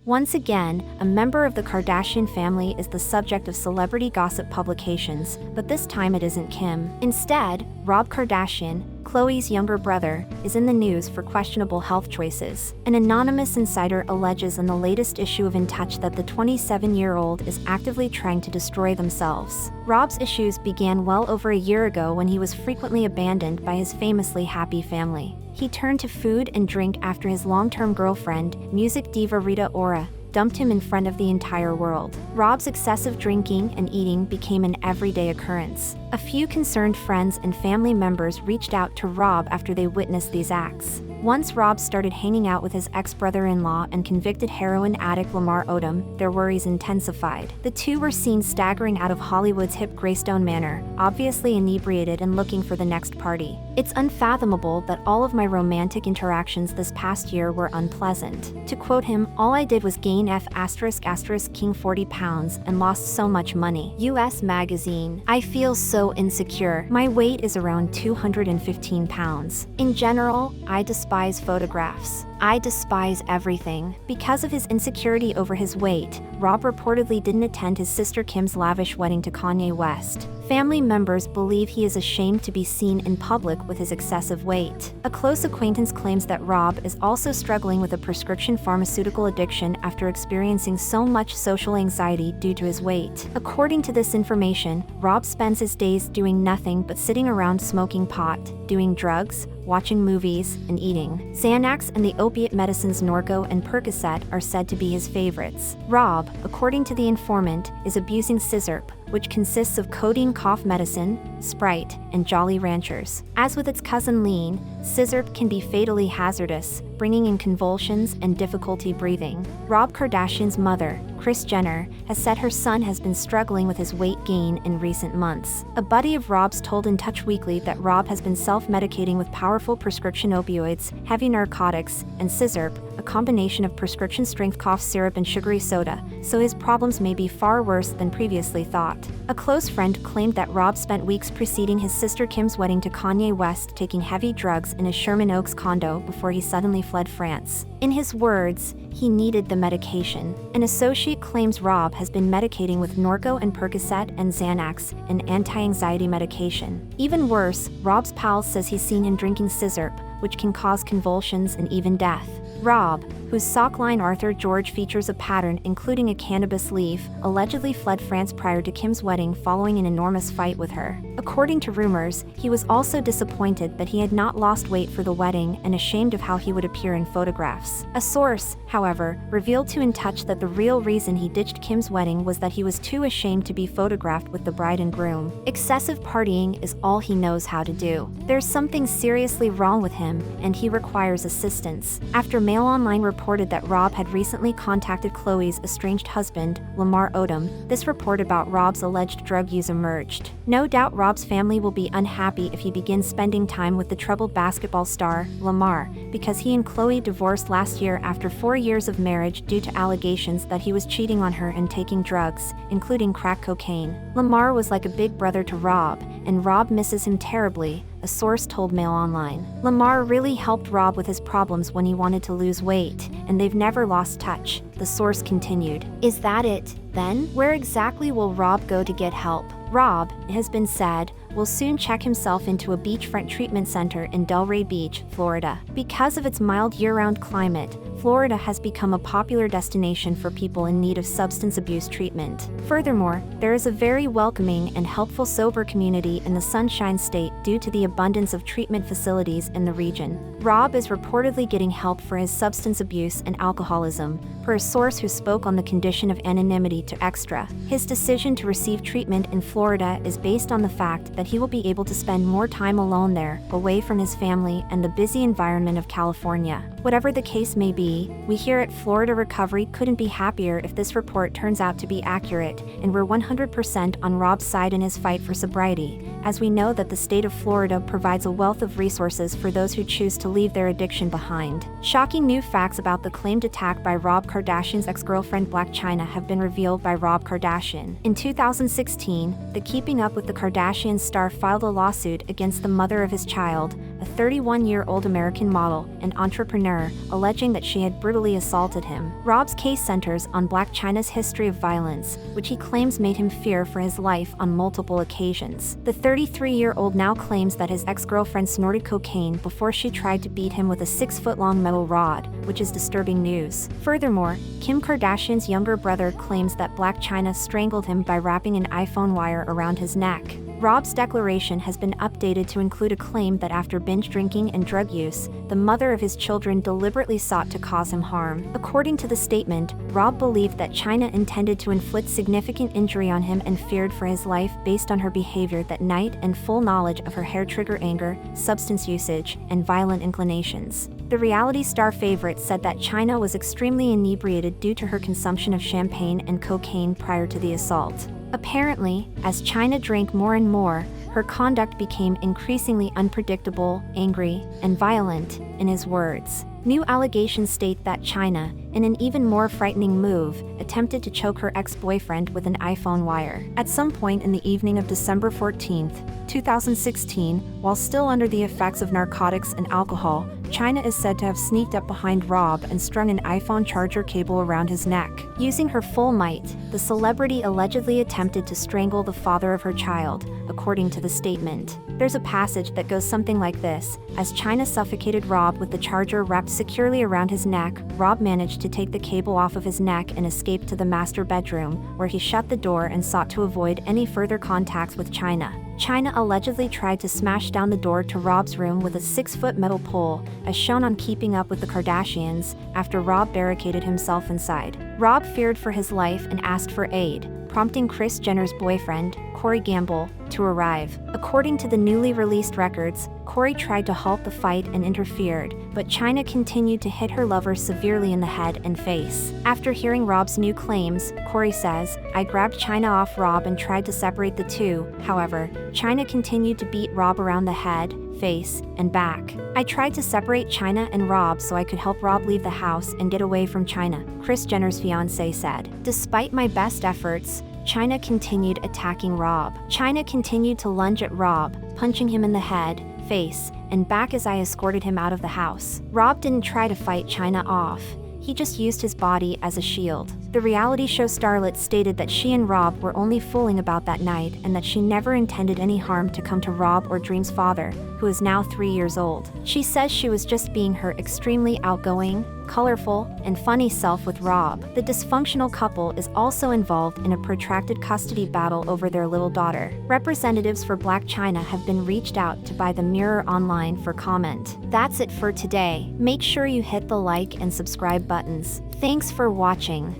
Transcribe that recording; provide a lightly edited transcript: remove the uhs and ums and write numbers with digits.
Once again, a member of the Kardashian family is the subject of celebrity gossip publications, but this time it isn't Kim. Instead, Rob Kardashian, Khloé's younger brother, is in the news for questionable health choices. An anonymous insider alleges in the latest issue of In Touch that the 27-year-old is actively trying to destroy themselves. Rob's issues began well over a year ago when he was frequently abandoned by his famously happy family. He turned to food and drink after his long-term girlfriend, music diva Rita Ora, dumped him in front of the entire world. Rob's excessive drinking and eating became an everyday occurrence. A few concerned friends and family members reached out to Rob after they witnessed these acts. Once Rob started hanging out with his ex-brother-in-law and convicted heroin addict Lamar Odom, their worries intensified. The two were seen staggering out of Hollywood's hip Greystone Manor, obviously inebriated and looking for the next party. "It's unfathomable that all of my romantic interactions this past year were unpleasant." To quote him, "All I did was gain king 40 pounds and lost so much money." US Magazine. "I feel so insecure. My weight is around 215 pounds. In general, I despise photographs. I despise everything." Because of his insecurity over his weight, Rob reportedly didn't attend his sister Kim's lavish wedding to Kanye West. Family members believe he is ashamed to be seen in public with his excessive weight. A close acquaintance claims that Rob is also struggling with a prescription pharmaceutical addiction after experiencing so much social anxiety due to his weight. According to this information, Rob spends his days doing nothing but sitting around smoking pot, doing drugs, watching movies, and eating. Xanax and the opiate medicines Norco and Percocet are said to be his favorites. Rob, according to the informant, is abusing Sizzurp, which consists of codeine cough medicine, Sprite, and Jolly Ranchers. As with its cousin Lean, Sizzurp can be fatally hazardous, bringing in convulsions and difficulty breathing. Rob Kardashian's mother, Kris Jenner, has said her son has been struggling with his weight gain in recent months. A buddy of Rob's told In Touch Weekly that Rob has been self-medicating with powerful prescription opioids, heavy narcotics, and Sizzurp, a combination of prescription-strength cough syrup and sugary soda, so his problems may be far worse than previously thought. A close friend claimed that Rob spent weeks preceding his sister Kim's wedding to Kanye West taking heavy drugs in his Sherman Oaks condo before he suddenly fled France. In his words, he needed the medication. An associate claims Rob has been medicating with Norco and Percocet and Xanax, an anti-anxiety medication. Even worse, Rob's pal says he's seen him drinking Sizzurp, which can cause convulsions and even death. Rob, whose sock line Arthur George features a pattern including a cannabis leaf, allegedly fled France prior to Kim's wedding following an enormous fight with her. According to rumors, he was also disappointed that he had not lost weight for the wedding and ashamed of how he would appear in photographs. A source, however, revealed to In Touch that the real reason he ditched Kim's wedding was that he was too ashamed to be photographed with the bride and groom. Excessive partying is all he knows how to do. There's something seriously wrong with him, and he requires assistance. After Mail Online reported that Rob had recently contacted Khloé's estranged husband, Lamar Odom, this report about Rob's alleged drug use emerged. No doubt Rob's family will be unhappy if he begins spending time with the troubled basketball star, Lamar, because he and Khloé divorced last year after 4 years of marriage due to allegations that he was cheating on her and taking drugs, including crack cocaine. Lamar was like a big brother to Rob, and Rob misses him terribly, a source told Mail Online. Lamar really helped Rob with his problems when he wanted to lose weight, and they've never lost touch, the source continued. Is that it, then? Where exactly will Rob go to get help? Rob, it has been said, will soon check himself into a beachfront treatment center in Delray Beach, Florida. Because of its mild year-round climate, Florida has become a popular destination for people in need of substance abuse treatment. Furthermore, there is a very welcoming and helpful sober community in the Sunshine State due to the abundance of treatment facilities in the region. Rob is reportedly getting help for his substance abuse and alcoholism, per a source who spoke on the condition of anonymity to Extra. His decision to receive treatment in Florida is based on the fact that he will be able to spend more time alone there, away from his family and the busy environment of California. Whatever the case may be, we here at Florida Recovery couldn't be happier if this report turns out to be accurate, and we're 100% on Rob's side in his fight for sobriety, as we know that the state of Florida provides a wealth of resources for those who choose to leave their addiction behind. Shocking new facts about the claimed attack by Rob Kardashian's ex-girlfriend Blac Chyna have been revealed by Rob Kardashian. In 2016, the Keeping Up with the Kardashians star filed a lawsuit against the mother of his child, a 31-year-old American model and entrepreneur, alleging that she had brutally assaulted him. Rob's case centers on Blac Chyna's history of violence, which he claims made him fear for his life on multiple occasions. The 33-year-old now claims that his ex-girlfriend snorted cocaine before she tried to beat him with a 6-foot-long metal rod, which is disturbing news. Furthermore, Kim Kardashian's younger brother claims that Blac Chyna strangled him by wrapping an iPhone wire around his neck. Rob's declaration has been updated to include a claim that after binge drinking and drug use, the mother of his children deliberately sought to cause him harm. According to the statement, Rob believed that Chyna intended to inflict significant injury on him and feared for his life based on her behavior that night and full knowledge of her hair-trigger anger, substance usage, and violent inclinations. The reality star favorite said that Chyna was extremely inebriated due to her consumption of champagne and cocaine prior to the assault. Apparently, as Chyna drank more and more, her conduct became increasingly unpredictable, angry, and violent, in his words. New allegations state that Chyna, in an even more frightening move, attempted to choke her ex-boyfriend with an iPhone wire. At some point in the evening of December 14, 2016, while still under the effects of narcotics and alcohol, Chyna is said to have sneaked up behind Rob and strung an iPhone charger cable around his neck. Using her full might, the celebrity allegedly attempted to strangle the father of her child, according to the statement. There's a passage that goes something like this: as Chyna suffocated Rob with the charger wrapped securely around his neck, Rob managed to take the cable off of his neck and escape to the master bedroom, where he shut the door and sought to avoid any further contacts with Chyna. Chyna allegedly tried to smash down the door to Rob's room with a 6-foot metal pole, as shown on Keeping Up with the Kardashians, after Rob barricaded himself inside. Rob feared for his life and asked for aid, prompting Kris Jenner's boyfriend, Corey Gamble, to arrive. According to the newly released records, Corey tried to halt the fight and interfered, but Chyna continued to hit her lover severely in the head and face. After hearing Rob's new claims, Corey says, "I grabbed Chyna off Rob and tried to separate the two. However, Chyna continued to beat Rob around the head, face, and back. I tried to separate Chyna and Rob so I could help Rob leave the house and get away from Chyna," Kris Jenner's fiancé said. "Despite my best efforts, Chyna continued attacking Rob. Chyna continued to lunge at Rob, punching him in the head, face, and back as I escorted him out of the house. Rob didn't try to fight Chyna off. He just used his body as a shield." The reality show starlet stated that she and Rob were only fooling about that night and that she never intended any harm to come to Rob or Dream's father, who is now 3 years old. She says she was just being her extremely outgoing, colorful, and funny self with Rob. The dysfunctional couple is also involved in a protracted custody battle over their little daughter. Representatives for Blac Chyna have been reached out to by the Mirror Online for comment. That's it for today. Make sure you hit the like and subscribe buttons. Thanks for watching.